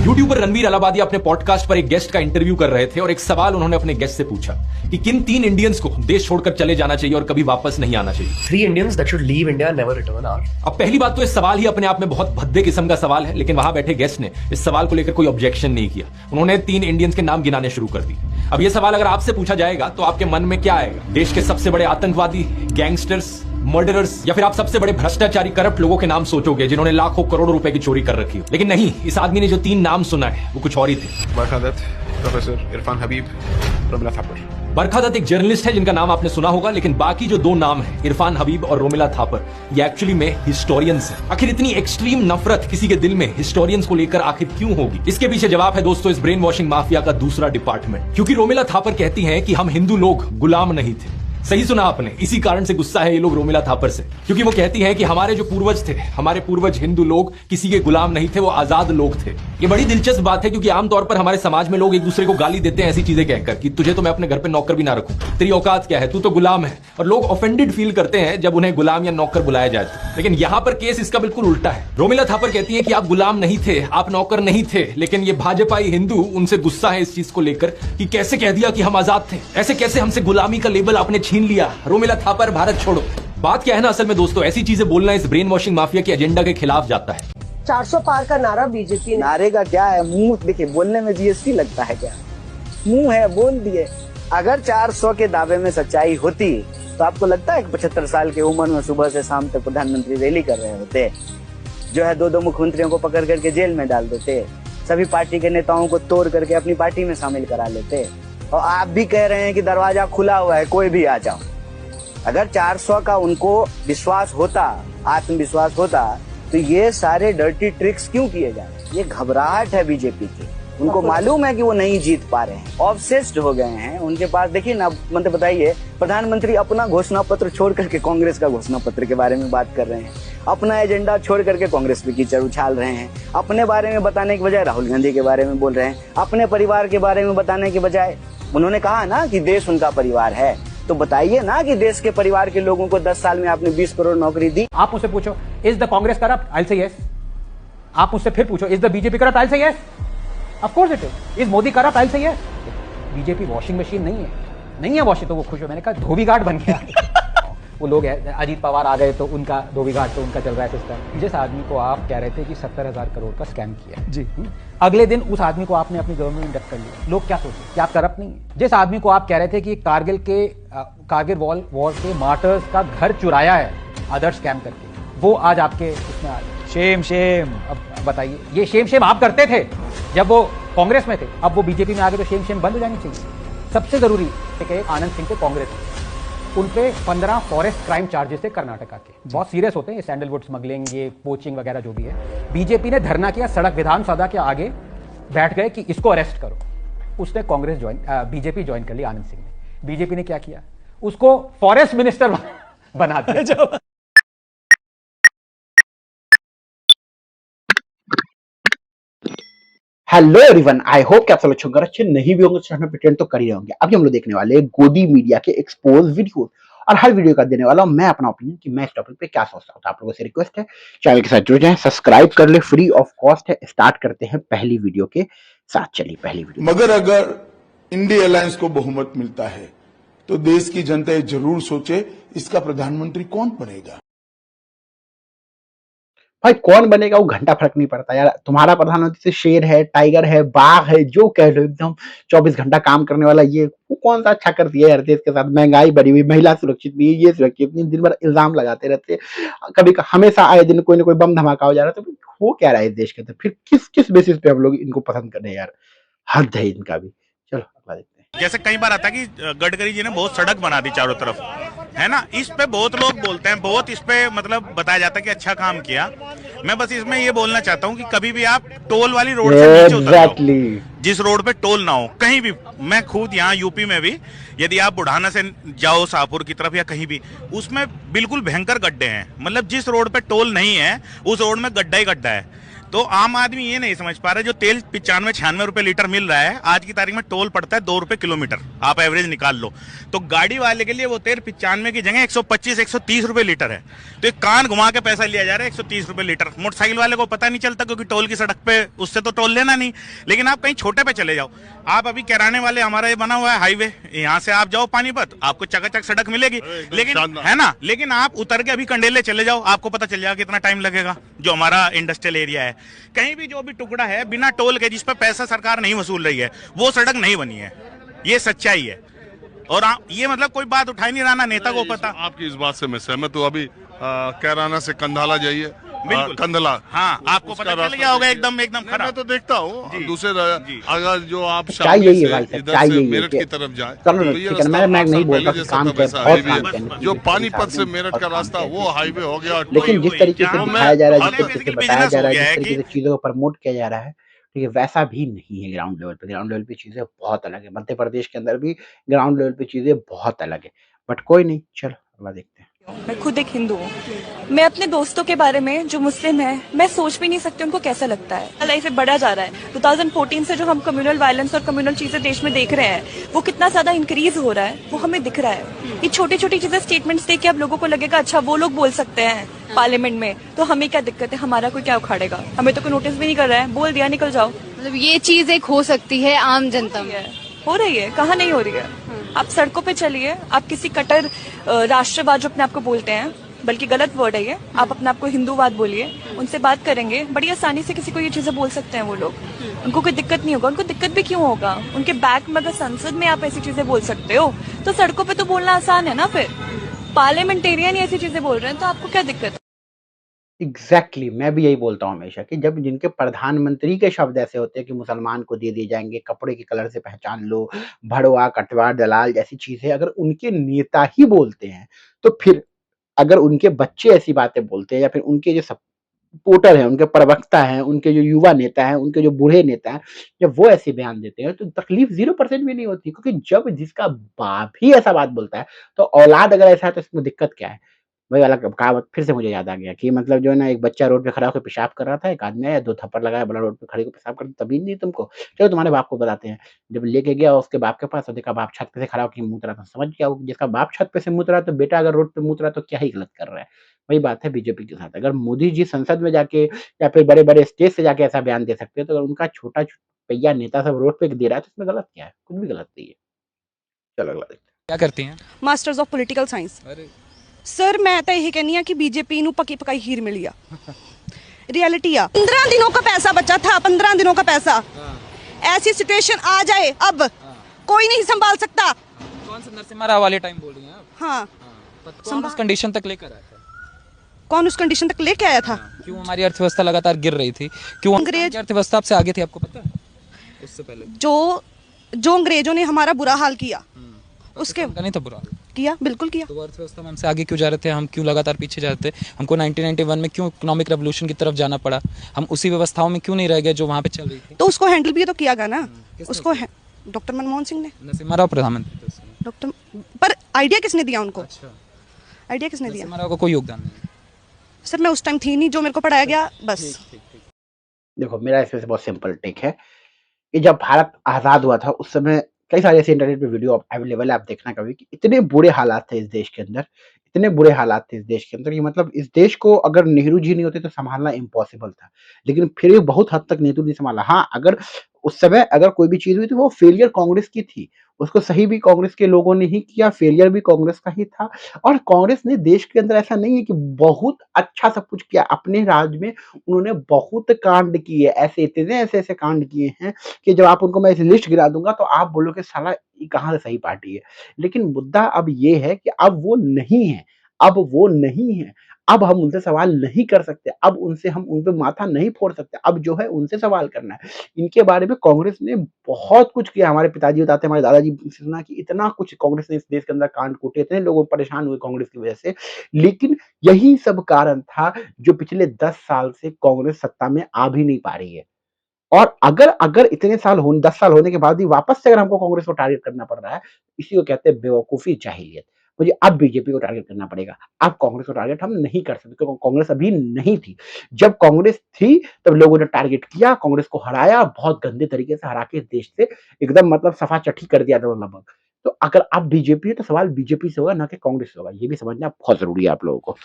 YouTuber Ranveer Allahabadi अपने podcast पर एक गेस्ट का इंटरव्यू कर रहे थे और एक सवाल उन्होंने अपने गेस्ट से पूछा कि किन 3 इंडियंस को देश छोड़कर चले जाना चाहिए और कभी वापस नहीं आना चाहिए। 3 Indians that should leave India and never return are. अब पहली बात तो इस सवाल ही अपने आप में बहुत भद्दे किस्म का सवाल है, लेकिन वहां बैठे गेस्ट ने इस सवाल को लेकर कोई ऑब्जेक्शन नहीं किया। उन्होंने 3 इंडियंस के नाम गिनाने शुरू कर दी। अब यह सवाल अगर आपसे पूछा जाएगा तो आपके मन में क्या आएगा? देश के सबसे बड़े आतंकवादी, गैंगस्टर्स, मर्डरर्स, या फिर आप सबसे बड़े भ्रष्टाचारी करप्ट लोगों के नाम सोचोगे जिन्होंने लाखों करोड़ों रुपए की चोरी कर रखी हो। लेकिन नहीं, इस आदमी ने जो 3 नाम सुना है वो कुछ और ही थे। बरखा दत्त, प्रोफेसर इरफान हबीब, रोमिला थापर। बरखा दत्त एक जर्नलिस्ट है जिनका नाम आपने सुना होगा, लेकिन बाकी जो 2 नाम हैं, इरफान हबीब और रोमिला थापर, ये एक्चुअली में हिस्टोरियंस हैं। आखिर इतनी एक्सट्रीम नफरत किसी के दिल में हिस्टोरियंस को लेकर आखिर क्यों होगी? इसके पीछे जवाब है दोस्तों इस ब्रेन वॉशिंग माफिया का दूसरा डिपार्टमेंट। क्योंकि रोमिला थापर कहती हैं कि हम हिंदू लोग गुलाम नहीं थे। सही सुना आपने, इसी कारण से गुस्सा है ये लोग रोमिला थापर से, क्योंकि वो कहती हैं कि हमारे जो पूर्वज थे, हमारे पूर्वज हिंदू लोग किसी के गुलाम नहीं थे, वो आजाद लोग थे। ये बड़ी दिलचस्प बात है क्योंकि आमतौर पर हमारे समाज में लोग एक दूसरे को गाली देते हैं ऐसी चीजें कहकर कि तुझे तो मैं अपने घर पे नौकर भी ना रखूं, तेरी औकात क्या है, तू तो गुलाम है। और लोग ऑफेंडेड फील करते हैं जब उन्हें गुलाम या नौकर बुलाया जाए। लेकिन यहाँ पर केस इसका बिल्कुल उल्टा है। रोमिला थापर कहती है कि आप गुलाम नहीं थे, आप नौकर नहीं थे, लेकिन ये भाजपाई हिंदू उनसे गुस्सा है इस चीज को लेकर कि कैसे कह दिया कि हम आजाद थे, ऐसे कैसे हमसे गुलामी का लेबल आपने छीन लिया। रोमिला थापर भारत छोड़ो। बात क्या है ना, असल में दोस्तों ऐसी चीजें बोलना इस ब्रेन वॉशिंग माफिया के एजेंडा के खिलाफ जाता है। 400 पार का नारा बीजेपी नारे का क्या है, मुंह देखिए, बोलने में जीएसटी लगता है क्या? मुंह है, बोल दिए। अगर 400 के दावे में सच्चाई होती तो आपको लगता है कि 75 साल की उम्र में सुबह से शाम तक प्रधानमंत्री रैली कर रहे होते, जो है 2 मुख्यमंत्रियों को पकड़ करके जेल में डाल देते, सभी पार्टी के नेताओं को तोड़ करके अपनी पार्टी में शामिल करा लेते, और आप भी कह रहे हैं कि दरवाजा खुला हुआ है, कोई भी आ जाओ। अगर 400 का उनको विश्वास होता, आत्मविश्वास होता, तो ये सारे डर्टी ट्रिक्स क्यों किए जा रहे हैं? ये घबराहट है बीजेपी की। उनको मालूम है कि वो नहीं जीत पा रहे हैं, ऑब्सेस्ड हो गए हैं। उनके पास देखिए ना, मतलब बताइए, प्रधानमंत्री अपना घोषणा पत्र छोड़ करके कांग्रेस का घोषणा पत्र के बारे में बात कर रहे हैं, अपना एजेंडा छोड़ करके कांग्रेस पे कीचड़ उछाल रहे हैं, अपने बारे में बताने के बजाय राहुल गांधी के बारे में बोल रहे हैं, अपने परिवार के बारे में बताने के बजाय उन्होंने कहा ना कि देश उनका परिवार है, तो बताइए ना कि देश के परिवार के लोगों को 10 साल में आपने 20 करोड़ नौकरी दी। आप मुझसे पूछो, is the Congress corrupt? I say yes. आप मुझसे फिर पूछो, is the BJP corrupt? I say yes. Of course it is. Is Modi corrupt? I say yes. BJP washing machine नहीं है वॉशिंग, तो वो खुश हो। मैंने कहा धोबी घाट बन गया। वो लोग है, अजीत पवार आ गए तो उनका धोबी घाट, तो उनका चल रहा है सिस्टम। जिस आदमी को आप कह रहे थे कि 70,000 करोड़ का स्कैम किया जी, अगले दिन उस आदमी को आपने अपनी गवर्नमेंट में इंडक्ट कर लिया। लोग क्या सोचे कि आप करप्ट नहीं है? जिस आदमी को आप कह रहे थे कि कारगिल वॉर के मार्टर्स का घर चुराया है अदर स्कैम करके, वो आज आपके उसमें आ गए। शेम। अब बताइए, ये शेम आप करते थे जब वो कांग्रेस में थे, अब वो बीजेपी में आ गए तो शेम बंद हो जानी चाहिए। सबसे जरूरी है आनंद सिंह थे कांग्रेस में, उन पे 15 फॉरेस्ट क्राइम चार्जेस थे कर्नाटका के, बहुत सीरियस होते हैं ये, सैंडलवुड स्मगलिंग, ये पोचिंग वगैरह जो भी है। बीजेपी ने धरना किया, सड़क विधानसभा के आगे बैठ गए कि इसको अरेस्ट करो। उसने बीजेपी ज्वाइन कर ली आनंद सिंह ने। बीजेपी ने क्या किया? उसको फॉरेस्ट मिनिस्टर बना दिया। हेलो एवरीवन, आई होप कि आप सब अच्छे नहीं भी होंगे, चैनल पे ट्रेंड तो कर ही होंगे। अभी हम लोग देखने वाले हैं गोदी मीडिया के एक्सपोज वीडियो, और हर वीडियो का देने वाला हूं मैं अपना ओपिनियन कि मैं इस टॉपिक पे क्या सोचता हूं। तो आप लोगों से रिक्वेस्ट है, चैनल के साथ जुड़ जाएं, सब्सक्राइब कर ले, फ्री ऑफ कॉस्ट है। स्टार्ट करते हैं पहली वीडियो के साथ। चलिए पहली वीडियो। मगर अगर इंडिया अलायंस को बहुमत मिलता है तो देश की जनता ये जरूर सोचे इसका प्रधानमंत्री कौन बनेगा। भाई कौन बनेगा वो घंटा फर्क नहीं पड़ता यार। तुम्हारा प्रधानमंत्री से शेर है, टाइगर है, बाघ है, जो कह लो, एकदम 24 घंटा काम करने वाला, ये वो कौन सा अच्छा कर दिया यार देश के साथ? महंगाई बढ़ी हुई, महिला सुरक्षित नहीं है, ये सुरक्षित नहीं, दिन भर इल्जाम लगाते रहते, कभी हमेशा आए दिन कोई ना कोई बम धमाका हो जा रहा है। तो वो क्या रहा है इस देश के अंदर? फिर किस बेसिस पे हम लोग इनको पसंद कर रहे हैं यार? हद है इनका भी। चलो अगला देखते हैं। जैसे कई बार आता है कि गडकरी जी ने बहुत सड़क बना दी चारों तरफ, है ना, इस पे बहुत लोग बोलते हैं, बहुत इस पे मतलब बताया जाता है कि अच्छा काम किया। मैं बस इसमें ये बोलना चाहता हूँ कि कभी भी आप टोल वाली रोड से नीचे उतर जाओ, जिस रोड पे टोल ना हो, कहीं भी। मैं खुद यहाँ यूपी में भी, यदि आप बुढ़ाना से जाओ शाहपुर की तरफ या कहीं भी, उसमें बिल्कुल भयंकर गड्ढे हैं। मतलब जिस रोड पे टोल नहीं है उस रोड में गड्ढा ही गड्ढा है। तो आम आदमी ये नहीं समझ पा रहा, जो तेल 95-96 रुपए लीटर मिल रहा है, आज की तारीख में टोल पड़ता है 2 रुपए किलोमीटर, आप एवरेज निकाल लो। तो गाड़ी वाले के लिए वो तेल 95 की जगह 125-130 रुपए लीटर है। तो एक कान घुमा के पैसा लिया जा रहा है 130 रुपए लीटर। मोटरसाइकिल वाले को पता नहीं चलता, क्योंकि टोल की सड़क पे उससे तो टोल लेना नहीं। लेकिन आप कहीं छोटे पे चले जाओ, आप अभी किराने वाले, हमारा ये बना हुआ है हाईवे, यहाँ से आप जाओ पानीपत, आपको चकाचक सड़क मिलेगी, लेकिन है ना, लेकिन आप उतर के अभी कंडेले चले जाओ, आपको पता चल जाएगा कितना टाइम लगेगा। जो हमारा इंडस्ट्रियल एरिया है, कहीं भी जो भी टुकड़ा है बिना टोल के, जिस पर पैसा सरकार नहीं वसूल रही है, वो सड़क नहीं बनी है। ये सच्चाई है। और ये मतलब कोई बात उठा ही नहीं रहा ना, नेता को पता। आपकी इस बात से मैं सहमत हूँ। अभी कैराना से कंधाला जाइए, बिल्कुल कंधला, हाँ, आपको पता चल गया होगा एकदम खराब। मैं तो देखता हूँ दूसरे अगर जो आप शायद यही है भाई, इधर से मेरठ की तरफ जाए, मैं नहीं बोल रहा काम कर, जो पानीपत से मेरठ का रास्ता वो हाईवे हो गया। लेकिन जिस तरीके से दिखाया जा रहा है, जिस तरीके से बताया जा रहा है, जिस तरीके से चीजों को प्रमोट किया जा रहा है, ठीक है, वैसा भी नहीं है ग्राउंड लेवल पे। ग्राउंड लेवल पे चीजें बहुत अलग है। मध्य प्रदेश के अंदर भी ग्राउंड लेवल पे चीजें बहुत अलग है। बट कोई नहीं, चलो अगला देखते हैं। मैं खुद एक हिंदू हूँ। मैं अपने दोस्तों के बारे में जो मुस्लिम है, मैं सोच भी नहीं सकती उनको कैसा लगता है। लाइफ में बढ़ा जा रहा है। 2014 से जो हम कम्युनल वायलेंस और कम्युनल चीजें देश में देख रहे हैं, वो कितना ज्यादा इंक्रीज हो रहा है, वो हमें दिख रहा है। ये छोटी छोटी चीजें, स्टेटमेंट्स देख के अब लोगों को लगेगा अच्छा वो लोग बोल सकते हैं पार्लियामेंट में, तो हमें क्या दिक्कत है, हमारा कोई क्या उखाड़ेगा, हमें तो कोई नोटिस भी नहीं कर रहा है, बोल दिया निकल जाओ। मतलब ये चीज एक हो सकती है आम जनता में, हो रही है, कहाँ नहीं हो रही है। आप सड़कों पे चलिए, आप किसी कट्टर राष्ट्रवाद जो अपने आप को बोलते हैं, बल्कि गलत वर्ड है ये, आप अपने आप को हिंदूवाद बोलिए, उनसे बात करेंगे, बड़ी आसानी से किसी को ये चीजें बोल सकते हैं वो लोग। उनको कोई दिक्कत नहीं होगा। उनको दिक्कत भी क्यों होगा? उनके बैक में अगर संसद में आप ऐसी चीजें बोल सकते हो, तो सड़कों पे तो बोलना आसान है ना। फिर पार्लियामेंटेरियन ऐसी चीजें बोल रहे हैं, तो आपको क्या दिक्कत है? एग्जैक्टली मैं भी यही बोलता हूँ हमेशा कि जब जिनके प्रधानमंत्री के शब्द ऐसे होते हैं कि मुसलमान को दे दिए जाएंगे, कपड़े के कलर से पहचान लो, भड़वा, कटवा, दलाल जैसी चीजें अगर उनके नेता ही बोलते हैं, तो फिर अगर उनके बच्चे ऐसी बातें बोलते हैं, या फिर उनके जो सपोर्टर हैं, उनके प्रवक्ता हैं, उनके जो युवा नेता हैं, उनके जो बूढ़े नेता हैं, जब वो ऐसे बयान देते हैं, तो तकलीफ 0% भी नहीं होती। क्योंकि जब जिसका बाप ही ऐसा बात बोलता है, तो औलाद अगर ऐसा है तो इसमें दिक्कत क्या है? वही वाला कहावत फिर से मुझे याद आ गया कि मतलब जो है ना, एक बच्चा रोड पे खड़ा होकर पेशाब कर रहा था, एक आदमी आया, 2 थप्पड़ लगाया, बोला रोड पे खड़े होकर पेशाब कर, तमीज़ नहीं तुमको? चलो तुम्हारे बाप को बताते हैं। जब लेके गया उसके बाप के पास, तो देखा बाप छत पे से खड़ा होके मूत रहा था। समझ गया वो, जिसका बाप छत पे से मूत रहा है, तो बेटा अगर रोड पे मूत रहा है, तो क्या ही गलत कर रहा है। वही बात है बीजेपी के साथ। अगर मोदी जी संसद में जाके या फिर बड़े-बड़े स्टेज से जाके ऐसा बयान दे सकते हैं, तो अगर उनका छोटा पहिया नेता सब रोड पे दे रहा है, तो इसमें गलत क्या है? कुछ भी गलत नहीं है। चलो अगला देखते हैं। क्या करती हैं? Masters of political science. Sir मैं तो यही कहनी है कि बीजेपी नू पकी पकाई खीर मिली आ। रियलिटी आ 15 दिनों का पैसा बचा था, 15 दिनों का पैसा। ऐसी सिचुएशन आ जाए अब कोई नहीं संभाल सकता। कौन सा नरसिम्हा राव वाले टाइम बोल रही हैं आप? हाँ, कौन उस कंडीशन तक लेकर आया था? कौन उस कंडीशन तक लेके आया था? क्यों हमारी अर्थव्यवस्था लगातार गिर रही थी? क्यों अंग्रेज अर्थव्यवस्था आपसे आगे थी, आपको पता है? उससे पहले जो अंग्रेजों ने हमारा बुरा हाल किया, उसके नहीं था बुरा किया, बिल्कुल किया। तो अर्थव्यवस्था में हमसे आगे क्यों जा रहे थे? हम क्यों लगातार पीछे जा रहे थे? हमको 1991 में क्यों इकोनॉमिक रेवोल्यूशन की तरफ जाना पड़ा? हम उसी व्यवस्थाओं में क्यों नहीं रह गए जो वहाँ पे चल रही थी? तो उसको हैंडल भी तो किया गया ना। उसको डॉक्टर मनमोहन सिंह ने। नरसिम्हा राव प्रधानमंत्री थे डॉक्टर, पर आइडिया किसने दिया उनको? आइडिया किसने दिया? नरसिम्हा राव का कोई योगदान नहीं। सर मैं उस टाइम थी नहीं, जो मेरे को पढ़ाया गया बस। देखो मेरा इसमें से बहुत सिंपल टेक है कि जब भारत आजाद हुआ था, उस समय कई सारे ऐसे इंटरनेट पे वीडियो अवेलेबल है, आप देखना कभी, कि इतने बुरे हालात थे इस देश के अंदर, इतने बुरे हालात थे इस देश के अंदर, कि मतलब इस देश को अगर नेहरू जी नहीं होते तो संभालना इम्पॉसिबल था। लेकिन फिर भी बहुत हद तक नेहरू जी संभाला। हाँ, अगर उस समय अगर कोई भी चीज हुई तो वो फेलियर कांग्रेस की थी, उसको सही भी कांग्रेस के लोगों ने ही किया, फेलियर भी कांग्रेस का ही था। और कांग्रेस ने देश के अंदर ऐसा नहीं है कि बहुत अच्छा सब कुछ किया, अपने राज में उन्होंने बहुत कांड किए, इतने ऐसे कांड किए हैं कि जब आप उनको मैं लिस्ट गिरा दूंगा तो आप बोलोगे साला ये कहाँ से सही पार्टी है। लेकिन मुद्दा अब ये है कि अब वो नहीं है, अब हम उनसे सवाल नहीं कर सकते, अब उनसे हम उन पे माथा नहीं फोड़ सकते, अब जो है उनसे सवाल करना है। इनके बारे में कांग्रेस ने बहुत कुछ किया। हमारे पिताजी बताते हैं, हमारे दादाजी से सुना कि इतना कुछ कांग्रेस ने इस देश के अंदर कांड कूटे, इतने लोग परेशान हुए कांग्रेस की वजह से। लेकिन यही सब कारण था जो पिछले 10 साल से कांग्रेस सत्ता में आ भी नहीं पा रही है। और अगर इतने साल 10 साल होने के बाद भी वापस से अगर हमको कांग्रेस को टारगेट करना पड़ रहा है, इसी को कहते हैं बेवकूफी, जाहिलियत। मुझे अब बीजेपी को टारगेट करना पड़ेगा। अब कांग्रेस को टारगेट हम नहीं कर सकते क्योंकि कांग्रेस अभी नहीं थी। जब कांग्रेस थी तब लोगों ने टारगेट किया, कांग्रेस को हराया, बहुत गंदे तरीके से हरा के इस देश से एकदम मतलब सफा चट्टी कर दिया था लगभग। तो अगर अब बीजेपी है तो सवाल बीजेपी से होगा, ना कि कांग्रेस से होगा। ये भी समझना बहुत जरूरी है आप लोगों को।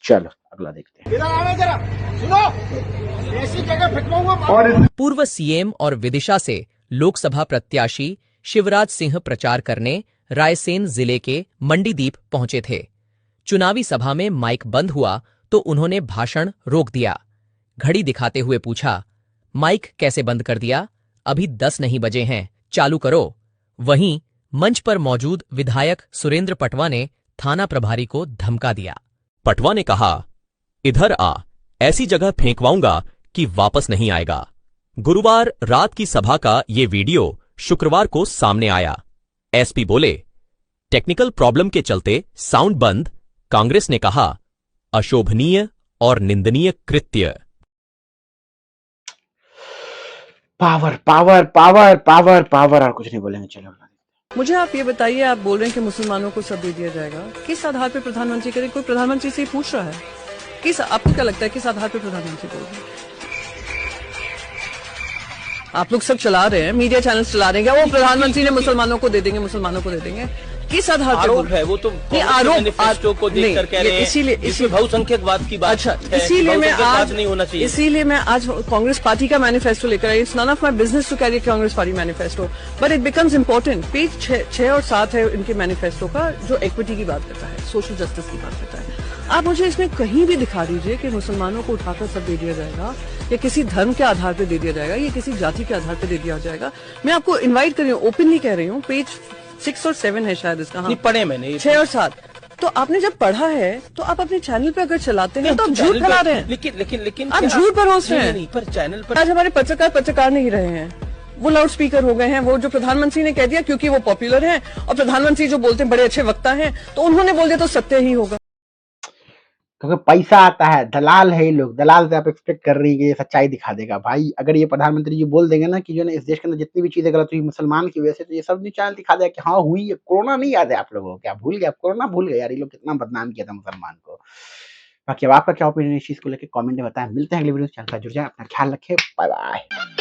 चलो अगला देखते हैं। पूर्व सीएम और विदिशा से लोकसभा प्रत्याशी शिवराज सिंह प्रचार करने रायसेन जिले के मंडीदीप पहुंचे थे। चुनावी सभा में माइक बंद हुआ तो उन्होंने भाषण रोक दिया। घड़ी दिखाते हुए पूछा, माइक कैसे बंद कर दिया? अभी 10 नहीं बजे हैं, चालू करो। वहीं मंच पर मौजूद विधायक सुरेंद्र पटवा ने थाना प्रभारी को धमका दिया। पटवा ने कहा, इधर आ, ऐसी जगह फेंकवाऊंगा कि वापस नहीं आएगा। गुरुवार रात की सभा का ये वीडियो शुक्रवार को सामने आया। एसपी बोले, टेक्निकल प्रॉब्लम के चलते साउंड बंद। कांग्रेस ने कहा, अशोभनीय और निंदनीय कृत्य। Power power power power power और कुछ नहीं बोलेंगे। चलो मुझे आप ये बताइए, आप बोल रहे हैं कि मुसलमानों को सब दे दिया जाएगा, किस आधार पे प्रधानमंत्री करें? कोई प्रधानमंत्री से ही पूछ रहा है? किस, आपको क्या लगता है किस आधार पे प्रधानमंत्री बोल रहे हैं? आप लोग सब चला रहे हैं, मीडिया चैनल चला रहे हैं, वो प्रधानमंत्री ने मुसलमानों को दे देंगे, मुसलमानों को दे देंगे, किस आधार पर आरोप है? वो तो मैनिफेस्टो को देखकर कह रहे हैं, इसीलिए बहुसंख्यकवाद की बात। अच्छा, इसीलिए मैं आज नहीं होना चाहिए, इसीलिए मैं आज कांग्रेस पार्टी का मैनिफेस्टो लेकर आई। It's not of my business to carry Congress party manifesto, but it becomes important. Page 6 और 7 है इनके मैनिफेस्टो का, जो इक्विटी की बात करता है, सोशल जस्टिस की बात करता है। आप मुझे इसमें कहीं भी दिखा दीजिए कि मुसलमानों को उठाकर सब दे दिया जाएगा, या किसी धर्म के आधार पर दे दिया जाएगा, या किसी जाति के आधार पर दे दिया जाएगा। मैं आपको इन्वाइट कर रही हूँ, ओपनली कह रही हूँ, पेज 6 और 7 है शायद इसका। हाँ, पढ़े मैंने 6 और 7। तो आपने जब पढ़ा है तो आप अपने चैनल पे अगर चलाते हैं तो आप झूठ फैला रहे हैं। लेकिन आप झूठ परोस रहे हैं। पर चैनल पर आज हमारे पत्रकार नहीं रहे हैं, वो लाउड स्पीकर हो गए हैं। वो जो प्रधानमंत्री ने कह दिया क्योंकि वो पॉपुलर हैं, और प्रधानमंत्री जो बोलते हैं बड़े अच्छे वक्ता हैं, तो उन्होंने बोल दिया तो सत्य ही होगा। क्योंकि पैसा आता है, दलाल है ये लोग। दलाल से आप एक्सपेक्ट कर रही है कि ये सच्चाई दिखा देगा। भाई अगर ये प्रधानमंत्री जी बोल देंगे ना कि जो ना इस देश के अंदर जितनी भी चीजें गलत हुई मुसलमान की वजह से, तो ये सब चैनल दिखा देगा कि हाँ हुई है। कोरोना नहीं याद है आप लोगों को? क्या भूल गए? कोरोना भूल गए यार, ये लोग कितना बदनाम किया था मुसलमान को। बाकी अब आपका क्या ओपिनियन इस चीज को लेकर कमेंट में बताएं। मिलते हैं अगले वीडियो में, चैनल पर जुड़ जाए, अपना ख्याल रखें, बाय बाय।